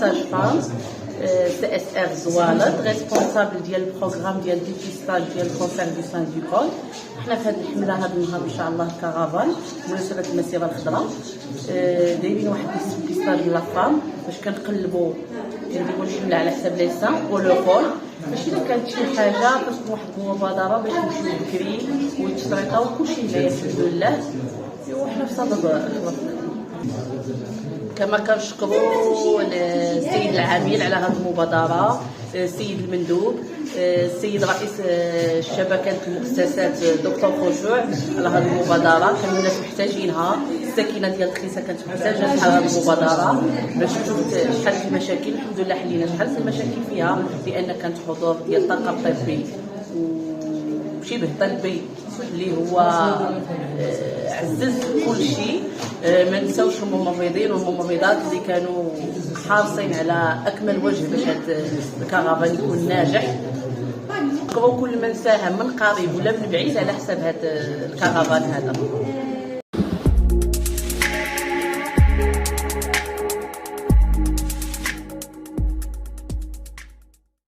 ساج فام سي اس ار زوالد ريسبونسابل ديال البروغرام ديال ديبيستاج ديال الكونسير دو سان دو كول. حنا في هذه الحمله هذا النهار ان شاء الله كارافان مناسبه المسيره الخضراء دايرين واحد ديبيستاج لا فام باش كنقلبوا كنديروا الحمله على حساب لي سان ولو كول باش الا كانت شي حاجه باش تكون واحد المبادره باش نمشيو بكري ويتشريطاو كلشي هنايا الحمد لله. وحنا في صدد كما كنشكروا السيد العميل على هذه المبادره، السيد المندوب، السيد رئيس شبكه المؤسسات دكتور خشوع على هذه المبادره. كانوا الناس محتاجينها، الساكنه ديال تخيسه كانت محتاجه هذه المبادره باش تشوف شحال في المشاكل. الحمد لله حلينا شحال المشاكل فيها لان كانت حضور ديال الطاقم الطبي وشبه طبي اللي هو عزز كل شيء. ما نساوش الممرضين والممرضات اللي كانوا حريصين على اكمل وجه باش هذا الكرفان يكون ناجح. نشكروا كل من ساهم من قريب ولا من بعيد على حساب هذا الكرفان هذا.